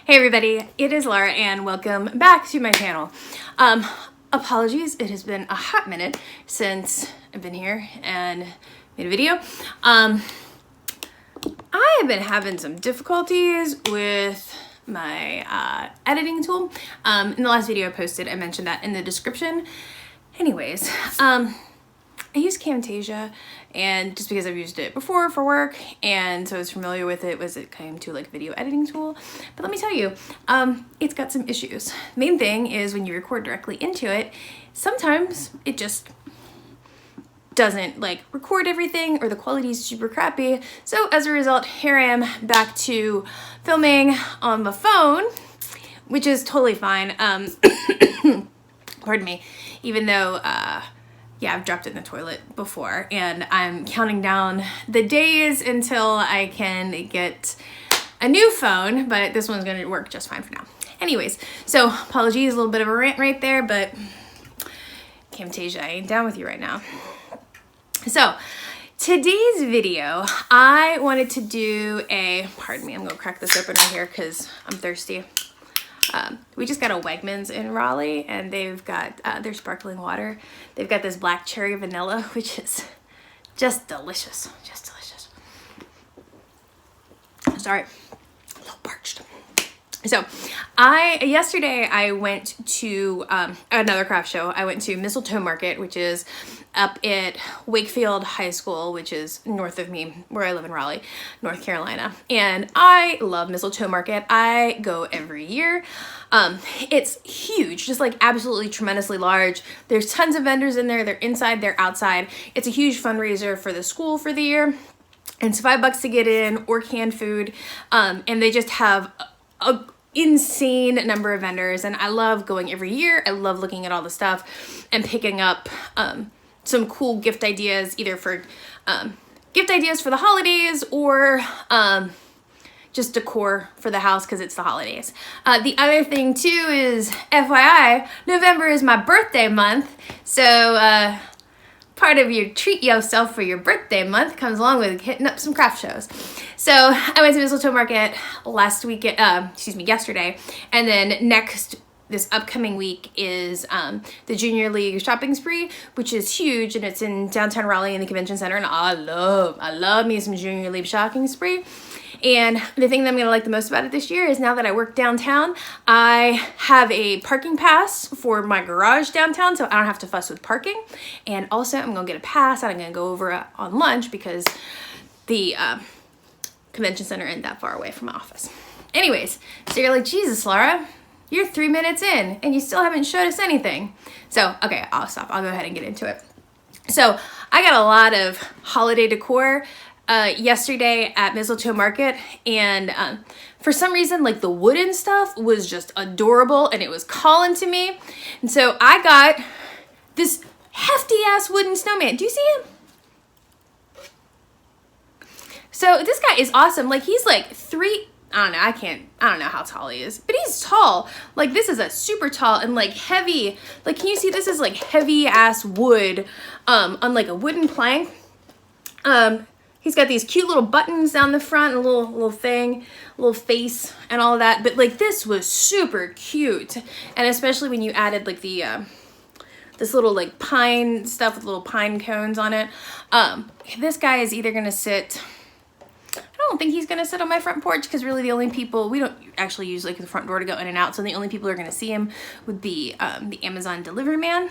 Hey everybody, it is Laura and welcome back to my channel. Apologies, it has been a hot minute since I've been here and made a video. I have been having some difficulties with my editing tool. In the last video I posted, I mentioned that in the description. Anyways, I use Camtasia, and just because I've used it before for work and so I was familiar with it as it came to like video editing tool. But let me tell you, it's got some issues. Main thing is when you record directly into it, sometimes it just doesn't like record everything or the quality is super crappy. So as a result, here I am back to filming on the phone, which is totally fine. Pardon me, even though yeah, I've dropped it in the toilet before and I'm counting down the days until I can get a new phone, but this one's gonna work just fine for now. Anyways, so apologies, a little bit of a rant right there, but Camtasia, I ain't down with you right now. So today's video, I wanted to do pardon me, I'm gonna crack this open right here because I'm thirsty. We just got a Wegmans in Raleigh and they've got their sparkling water. They've got this black cherry vanilla, which is just delicious, just delicious. Sorry, a little parched. So yesterday I went to another craft show. I went to Mistletoe Market, which is up at Wakefield High School, which is north of me, where I live in Raleigh, North Carolina. And I love Mistletoe Market. I go every year. It's huge, just like absolutely tremendously large. There's tons of vendors in there. They're inside, they're outside. It's a huge fundraiser for the school for the year. And it's $5 to get in or canned food. And they just have a insane number of vendors, and I love going every year. I love looking at all the stuff and picking up some cool gift ideas, either for gift ideas for the holidays or just decor for the house because it's the holidays. The other thing too is, FYI, November is my birthday month, so part of your treat yourself for your birthday month comes along with hitting up some craft shows. So I went to Mistletoe Market yesterday, and then this upcoming week is the Junior League shopping spree, which is huge, and it's in downtown Raleigh in the convention center, and I love me some Junior League shopping spree. And the thing that I'm gonna like the most about it this year is now that I work downtown, I have a parking pass for my garage downtown, so I don't have to fuss with parking. And also I'm gonna get a pass and I'm gonna go over on lunch because the convention center isn't that far away from my office. Anyways, so you're like, Jesus, Laura, you're 3 minutes in and you still haven't showed us anything. So, okay, I'll stop. I'll go ahead and get into it. So I got a lot of holiday decor yesterday at Mistletoe Market, and for some reason, like the wooden stuff was just adorable and it was calling to me. And so I got this hefty ass wooden snowman. Do you see him? So this guy is awesome. Like he's like I don't know how tall he is, but he's tall. Like this is a super tall and like heavy, like can you see this is like heavy ass wood on like a wooden plank. He's got these cute little buttons down the front, a little thing, little face and all of that. But like this was super cute. And especially when you added like the, this little like pine stuff with little pine cones on it. This guy is either gonna sit, I don't think he's gonna sit on my front porch because really the only people, we don't actually use like the front door to go in and out. So the only people who are gonna see him would be the Amazon delivery man,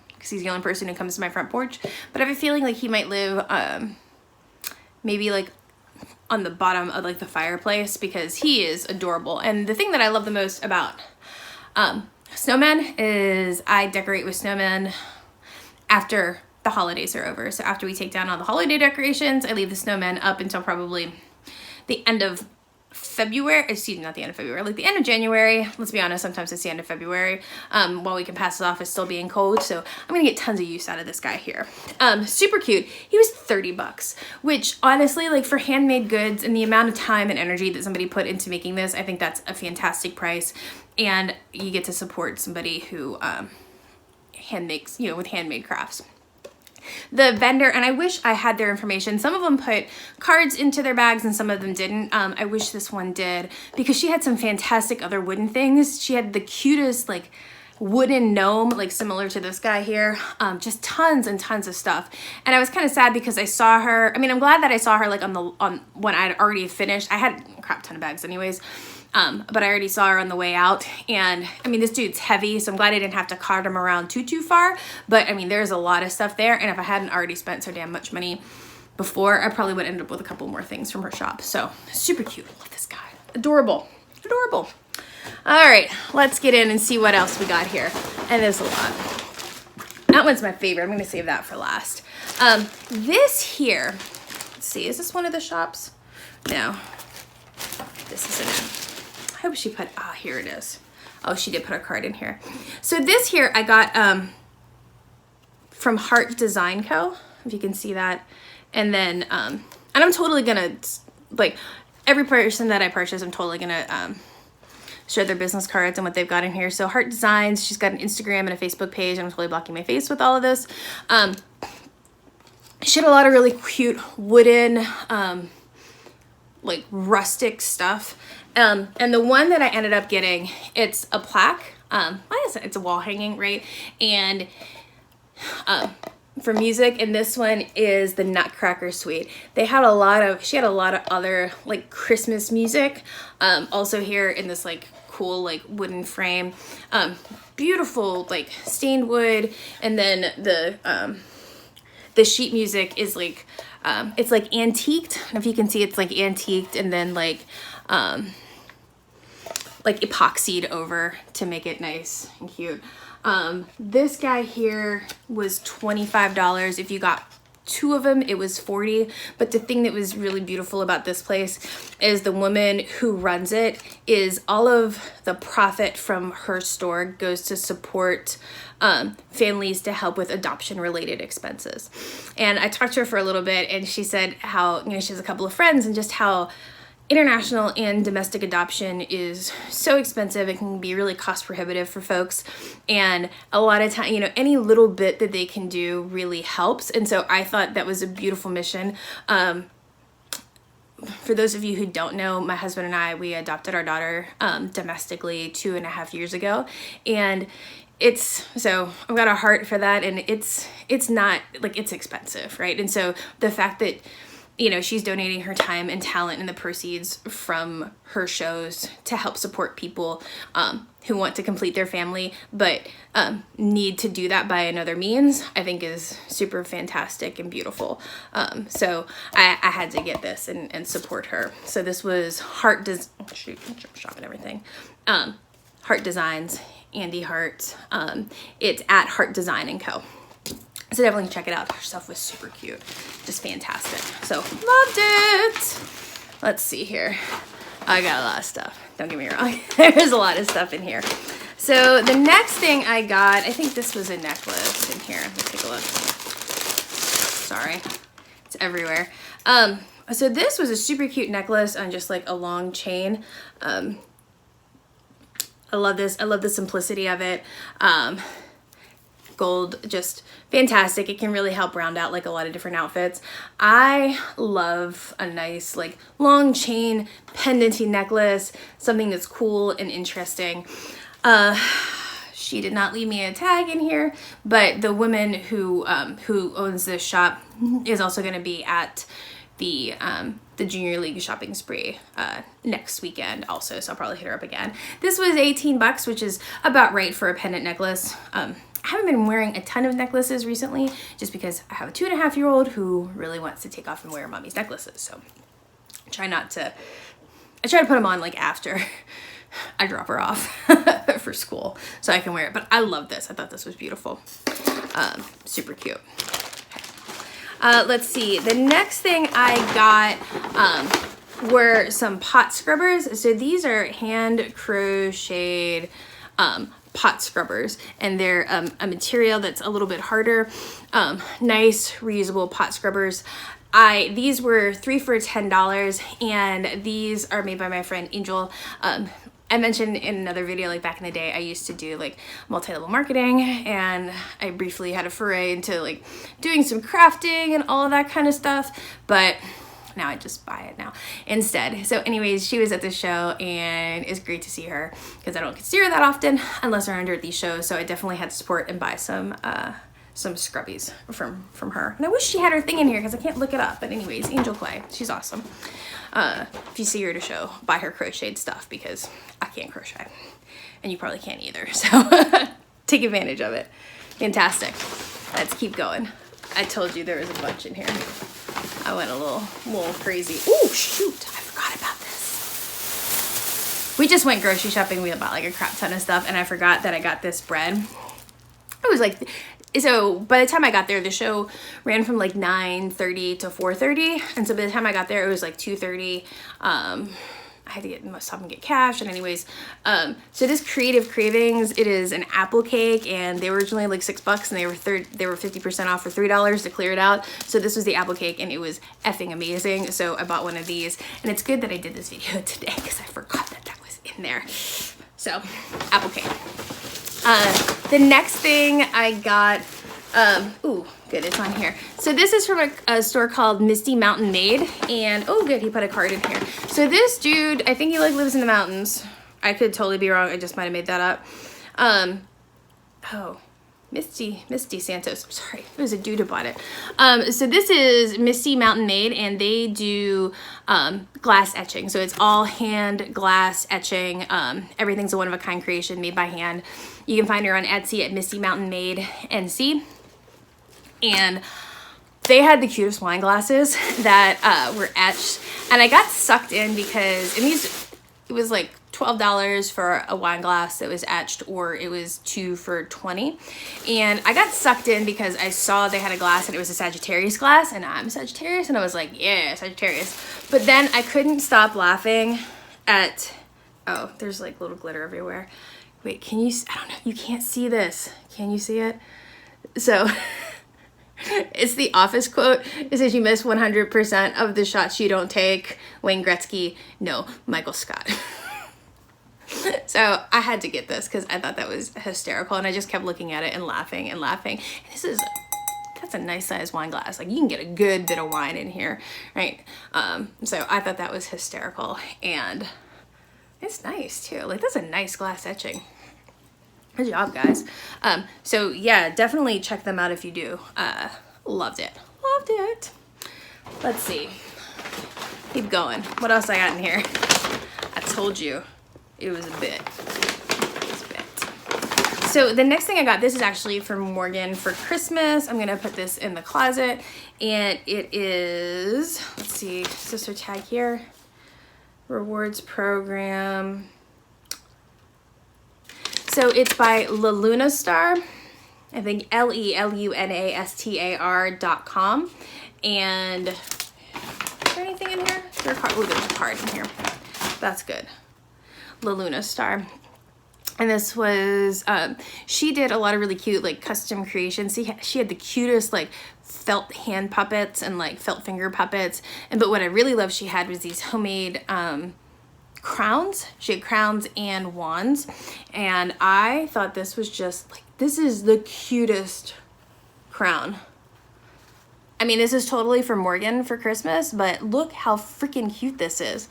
because he's the only person who comes to my front porch. But I have a feeling like he might live, maybe like on the bottom of like the fireplace because he is adorable. And the thing that I love the most about snowmen is I decorate with snowmen after the holidays are over. So after we take down all the holiday decorations, I leave the snowmen up until probably the end of February, excuse me, not the end of February, like the end of January. Let's be honest, sometimes it's the end of February, while we can pass it off as still being cold. So I'm gonna get tons of use out of this guy here. Super cute. He was $30, which honestly, like for handmade goods and the amount of time and energy that somebody put into making this, I think that's a fantastic price. And you get to support somebody who hand makes, with handmade crafts. the vendor, and I wish I had their information. Some of them put cards into their bags and some of them didn't. I wish this one did, because she had some fantastic other wooden things. She had the cutest like wooden gnome, like similar to this guy here. Just tons and tons of stuff. And I was kind of sad because I saw her, I mean, I'm glad that I saw her like on when I'd already finished. I had a crap ton of bags anyways. But I already saw her on the way out, and I mean, this dude's heavy, so I'm glad I didn't have to cart him around too far, but I mean, there's a lot of stuff there, and if I hadn't already spent so damn much money before, I probably would end up with a couple more things from her shop. So super cute. Love this guy. Adorable. Adorable. All right, let's get in and see what else we got here. And there's a lot. That one's my favorite. I'm going to save that for last. This here, let's see, is this one of the shops? No, this isn't it. I hope she put, here it is. Oh, she did put a card in here. So this here I got from Heart Design Co., if you can see that. And then, and I'm totally gonna, like, every person that I purchase, I'm totally gonna show their business cards and what they've got in here. So Heart Designs, she's got an Instagram and a Facebook page. I'm totally blocking my face with all of this. She had a lot of really cute wooden, like rustic stuff. And the one that I ended up getting, it's a plaque. What is it? It's a wall hanging, right? And for music, and this one is the Nutcracker Suite. She had a lot of other like Christmas music. Also here in this like cool like wooden frame. Beautiful like stained wood, and then the sheet music is like it's like antiqued. If you can see, it's like antiqued and then like epoxied over to make it nice and cute. This guy here was $25. If you got two of them, it was $40. But the thing that was really beautiful about this place is the woman who runs it is all of the profit from her store goes to support families to help with adoption related expenses. And I talked to her for a little bit, and she said how, you know, she has a couple of friends, and just how international and domestic adoption is so expensive. It can be really cost prohibitive for folks, and a lot of time, you know, any little bit that they can do really helps. And so I thought that was a beautiful mission. For those of you who don't know, my husband and I, we adopted our daughter domestically 2.5 years ago, and so I've got a heart for that, and it's not like, it's expensive, right? And so the fact that, you know, she's donating her time and talent and the proceeds from her shows to help support people who want to complete their family but need to do that by another means, I think is super fantastic and beautiful. So I had to get this and support her. So this was Heart Designs, Andy Hart. It's at Heart Design & Co. So definitely check it out. Her stuff was super cute. Just fantastic. So loved it. Let's see here. I got a lot of stuff. Don't get me wrong. There's a lot of stuff in here. So the next thing I got, I think this was a necklace in here. Let's take a look. Sorry. It's everywhere. So this was a super cute necklace on just like a long chain. I love this. I love the simplicity of it. Gold, just fantastic. It can really help round out like a lot of different outfits. I love a nice like long chain pendenty necklace, something that's cool and interesting. She did not leave me a tag in here, but the woman who owns this shop is also going to be at the Junior League shopping spree next weekend also, so I'll probably hit her up again. This was $18, which is about right for a pendant necklace. I haven't been wearing a ton of necklaces recently just because I have a 2.5-year-old who really wants to take off and wear mommy's necklaces. So I try to put them on like after I drop her off for school so I can wear it. But I love this. I thought this was beautiful. Super cute. Okay. Let's see. The next thing I got were some pot scrubbers. So these are hand crocheted pot scrubbers, and they're a material that's a little bit harder. Nice reusable pot scrubbers. These were 3 for $10, and these are made by my friend Angel. I mentioned in another video, like back in the day, I used to do like multi-level marketing, and I briefly had a foray into like doing some crafting and all of that kind of stuff, but now I just buy it now instead. So anyways, she was at this show, and it's great to see her because I don't get to see her that often unless we're under at these shows. So I definitely had to support and buy some scrubbies from her. And I wish she had her thing in here because I can't look it up. But anyways, Angel Clay, she's awesome. If you see her at a show, buy her crocheted stuff because I can't crochet, and you probably can't either. So take advantage of it. Fantastic. Let's keep going. I told you there was a bunch in here. I went a little crazy. Oh shoot! I forgot about this. We just went grocery shopping. We bought like a crap ton of stuff, and I forgot that I got this bread. It was like. So by the time I got there, the show ran from like 9:30 to 4:30, and so by the time I got there, it was like 2:30. I had to stop and get cash, and anyways, so this Creative Cravings, it is an apple cake, and they were originally like $6, and they were 50% off for $3 to clear it out. So this was the apple cake, and it was effing amazing. So I bought one of these, and it's good that I did this video today because I forgot that was in there. So apple cake. The next thing I got, ooh, good, it's on here. So this is from a store called Misty Mountain Made, and oh good, he put a card in here. So this dude, I think he like lives in the mountains. I could totally be wrong, I just might have made that up. Oh, Misty Santos, I'm sorry, it was a dude who bought it. So this is Misty Mountain Made, and they do glass etching. So it's all hand glass etching. Everything's a one-of-a-kind creation made by hand. You can find her on Etsy at Misty Mountain Made NC. And they had the cutest wine glasses that were etched. And I got sucked in because, it was like $12 for a wine glass that was etched, or it was 2 for $20. And I got sucked in because I saw they had a glass and it was a Sagittarius glass, and I'm Sagittarius, and I was like, yeah, Sagittarius. But then I couldn't stop laughing at, oh, there's like little glitter everywhere. Wait, can you, I don't know, you can't see this. Can you see it? So it's the Office quote. It says, you miss 100% of the shots you don't take. Wayne Gretzky, no, Michael Scott. So I had to get this because I thought that was hysterical, and I just kept looking at it and laughing and laughing. And that's a nice size wine glass. Like, you can get a good bit of wine in here, right? So I thought that was hysterical, and it's nice too. Like, that's a nice glass etching. Good job, guys. So yeah, definitely check them out if you do. Loved it. Loved it. Let's see. Keep going. What else I got in here? I told you it was a bit. So the next thing I got, this is actually from Morgan for Christmas. I'm gonna put this in the closet, and it is, let's see, sister tag here, rewards program. So it's by Lunastar, I think LELUNASTAR.com. And is there anything in here? Is there a card? Oh, there's a card in here. That's good. Lunastar. And this was, she did a lot of really cute like custom creations. She had the cutest like felt hand puppets and like felt finger puppets. But what I really loved she had was these homemade crowns. She had crowns and wands, and I thought this was just like, this is the cutest crown. I mean, this is totally for Morgan for Christmas, but look how freaking cute this is.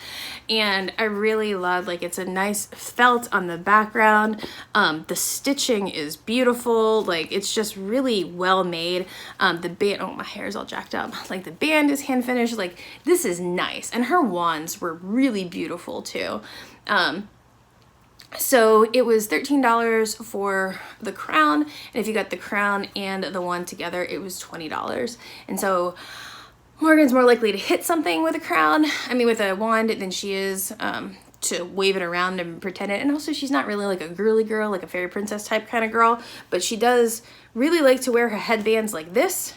And I really love, like, it's a nice felt on the background. The stitching is beautiful. Like, it's just really well made. The band, oh, my hair is all jacked up. Like, the band is hand finished. Like, this is nice. And her wands were really beautiful too. So it was $13 for the crown, and if you got the crown and the wand together, it was $20. And so Morgan's more likely to hit something with a crown, with a wand, than she is to wave it around and pretend it. And also, she's not really like a girly girl, like a fairy princess type kind of girl, but she does really like to wear her headbands like this.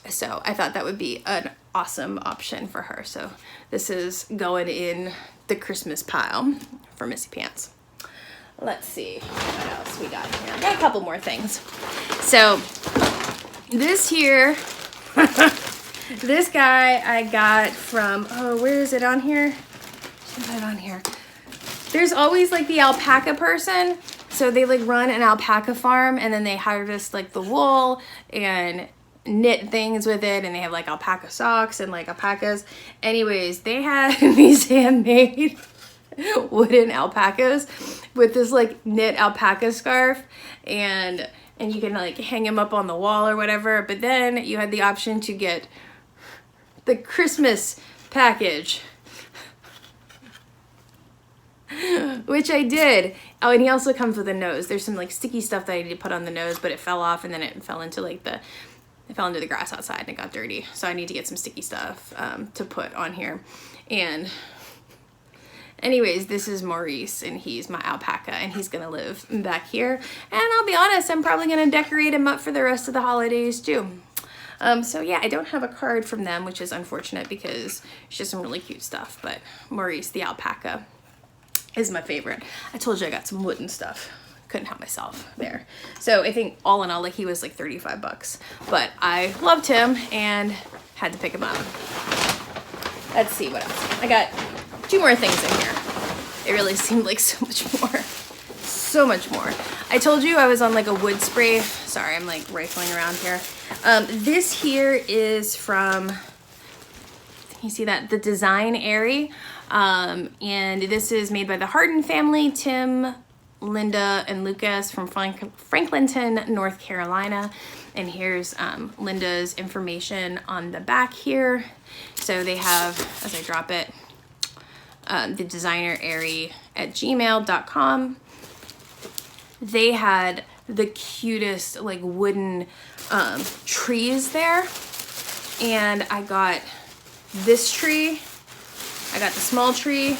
So I thought that would be an awesome option for her. So this is going in the Christmas pile for Missy Pants. Let's see what else we got here. Got a couple more things. So this here, this guy I got from, oh, where is it on here? Should I put it on here? there's always like the alpaca person. So they like run an alpaca farm and then they harvest like the wool and knit things with it, and they have like alpaca socks and like alpacas. Anyways, they had these handmade wooden alpacas with this like knit alpaca scarf, and you can like hang them up on the wall or whatever. But then you had the option to get the Christmas package, which I did. Oh, and he also comes with a nose. There's some like sticky stuff that I need to put on the nose, but it fell off and then it fell into like it fell into the grass outside and it got dirty. So I need to get some sticky stuff to put on here. And anyways, this is Maurice, and he's my alpaca, and he's gonna live back here. And I'll be honest, I'm probably gonna decorate him up for the rest of the holidays too. So yeah, I don't have a card from them, which is unfortunate because it's just some really cute stuff. But Maurice, the alpaca, is my favorite. I told you I got some wooden stuff. Couldn't help myself there. So I think all in all, like, he was like 35 bucks, but I loved him and had to pick him up. Let's see what else. I got 2 more things in here. It really seemed like so much more. So much more. I told you I was on like a wood spray. Sorry, I'm like rifling around here. This here is from, you see that? The Designarie. And this is made by the Harden family, Tim, Linda, and Lucas from Franklinton, North Carolina. And here's Linda's information on the back here. So they have, as I drop it, thedesignerarie at gmail.com. They had the cutest like wooden trees there. And I got this tree. I got the small tree,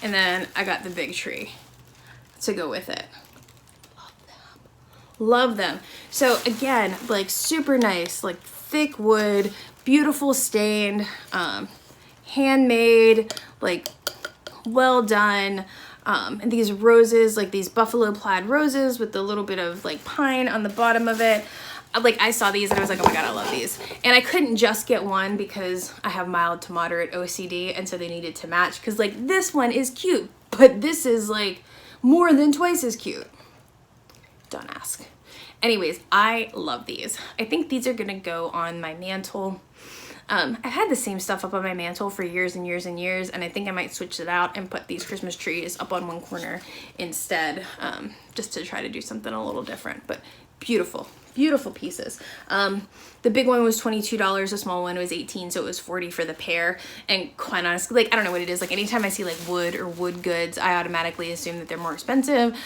and then I got the big tree to go with it. Love them. Love them. So again, like super nice, like thick wood, beautiful stained, handmade, like well done. And these roses, like these buffalo plaid roses with the little bit of like pine on the bottom of it. Like I saw these and I was like, oh my God, I love these. And I couldn't just get one because I have mild to moderate OCD, and so they needed to match, because like this one is cute, but this is like more than twice as cute. Don't ask. Anyways, I love these. I think these are gonna go on my mantle. I've had the same stuff up on my mantle for years and years and years, and I think I might switch it out and put these Christmas trees up on one corner instead, just to try to do something a little different. But beautiful. Beautiful pieces. The big one was $22, the small one was $18, so it was $40 for the pair. And quite honestly, like, I don't know what it is, like anytime I see like wood or wood goods, I automatically assume that they're more expensive,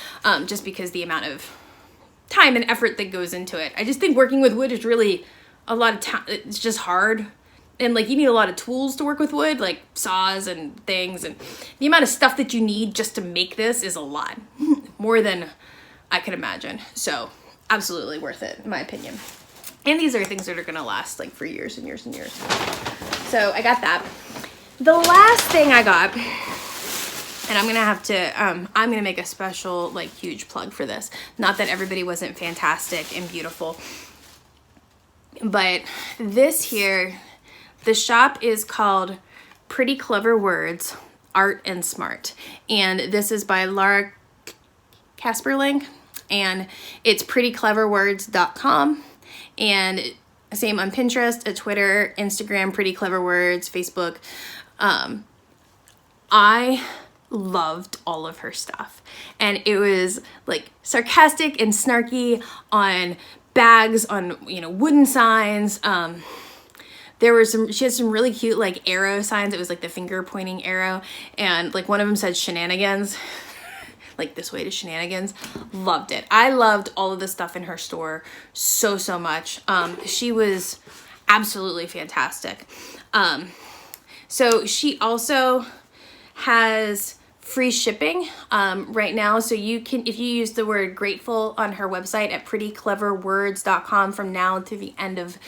just because the amount of time and effort that goes into it. I just think working with wood is really a lot of time. It's just hard. And like you need a lot of tools to work with wood, like saws and things, and the amount of stuff that you need just to make this is a lot. More than I could imagine. So absolutely worth it, in my opinion. And these are things that are gonna last like for years and years and years. So I got that. The last thing I got, and I'm gonna have to, I'm gonna make a special like huge plug for this. Not that everybody wasn't fantastic and beautiful, but this here, the shop is called Pretty Clever Words, Art and Smart. And this is by Laura Kasperling. And it's prettycleverwords.com, and same on Pinterest, Twitter, Instagram, Pretty Clever Words, Facebook. I loved all of her stuff, and it was like sarcastic and snarky on bags, on wooden signs. There were she had some really cute like arrow signs. It was like the finger pointing arrow, and like one of them said shenanigans. Like this way to shenanigans. Loved it. I loved all of the stuff in her store so much. She was absolutely fantastic. So she also has free shipping right now. So you can, if you use the word grateful on her website at prettycleverwords.com from now to the end of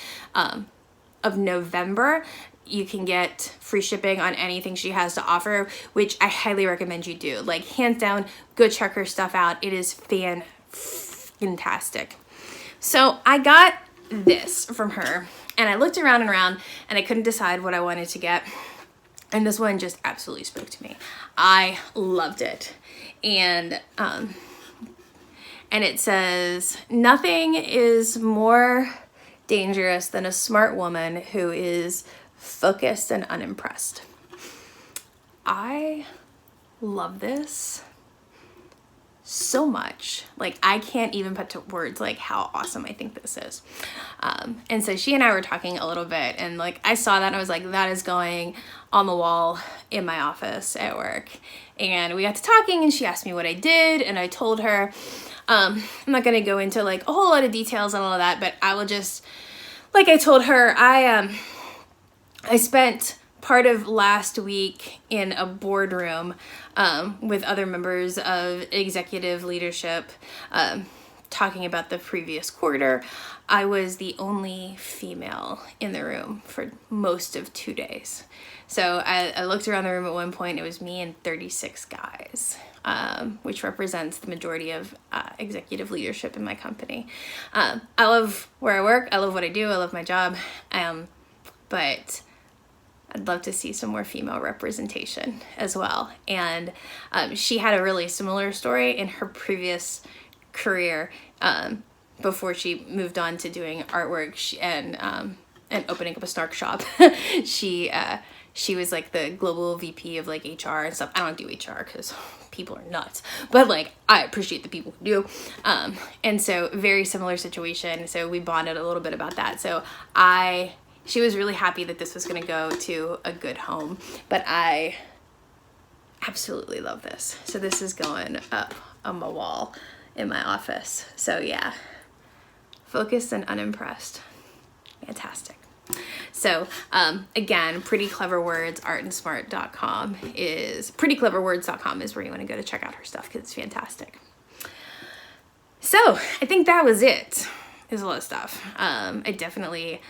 November, you can get free shipping on anything she has to offer, which I highly recommend you do. Like, hands down, go check her stuff out. It is fantastic. So I got this from her, and I looked around and around, and I couldn't decide what I wanted to get. And this one just absolutely spoke to me. I loved it. And it says, nothing is more dangerous than a smart woman who is focused and unimpressed. I love this so much. Like, I can't even put to words like how awesome I think this is. And so she and I were talking a little bit, and like I saw that and I was like, that is going on the wall in my office at work. And we got to talking and she asked me what I did, and I told her, I'm not going to go into like a whole lot of details and all of that, but I will just, like I told her, I spent part of last week in a boardroom with other members of executive leadership talking about the previous quarter. I was the only female in the room for most of 2 days. So I looked around the room at one point, it was me and 36 guys, which represents the majority of executive leadership in my company. I love where I work, I love what I do, I love my job, but I'd love to see some more female representation as well. And she had a really similar story in her previous career before she moved on to doing artwork and opening up a snark shop. She was like the global VP of like HR and stuff. I don't do HR because people are nuts, but like I appreciate the people who do. And so very similar situation. So we bonded a little bit about that. So she was really happy that this was going to go to a good home, but I absolutely love this. So this is going up on my wall in my office. So yeah, focused and unimpressed. Fantastic. So again, Pretty Clever Words, artandsmart.com is, prettycleverwords.com is where you want to go to check out her stuff because it's fantastic. So I think that was it. There's a lot of stuff. I definitely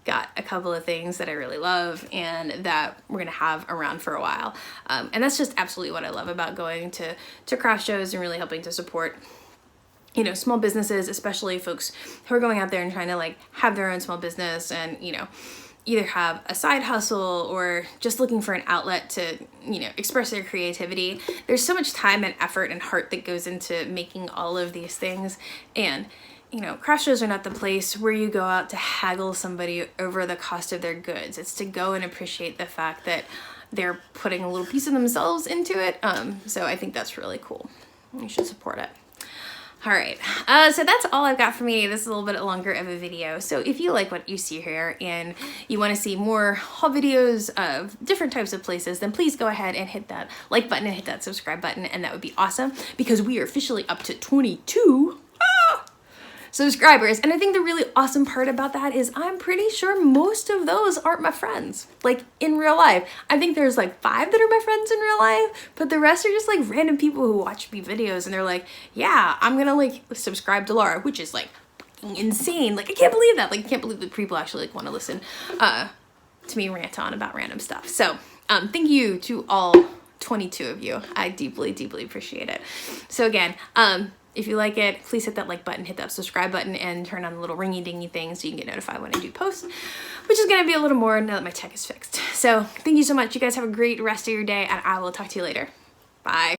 got a couple of things that I really love and that we're gonna have around for a while. And that's just absolutely what I love about going to craft shows and really helping to support, you know, small businesses, especially folks who are going out there and trying to like have their own small business and, you know, either have a side hustle or just looking for an outlet to, you know, express their creativity. There's so much time and effort and heart that goes into making all of these things. And, you know, craft shows are not the place where you go out to haggle somebody over the cost of their goods. It's to go and appreciate the fact that they're putting a little piece of themselves into it. So I think that's really cool. You should support it. All right, so that's all I've got for me. This is a little bit longer of a video. So if you like what you see here and you want to see more haul videos of different types of places, then please go ahead and hit that like button and hit that subscribe button, and that would be awesome because we are officially up to 22 subscribers. And I think the really awesome part about that is I'm pretty sure most of those aren't my friends, like in real life. I think there's like 5 that are my friends in real life, but the rest are just like random people who watch me videos and they're like, yeah, I'm gonna like subscribe to Laura, which is like insane. Like I can't believe that. Like I can't believe that people actually like want to listen to me rant on about random stuff. So thank you to all 22 of you. I deeply, deeply appreciate it. So again, if you like it, please hit that like button, hit that subscribe button, and turn on the little ringy dingy thing so you can get notified when I do post, which is going to be a little more now that my tech is fixed. So thank you so much. You guys have a great rest of your day, and I will talk to you later. Bye.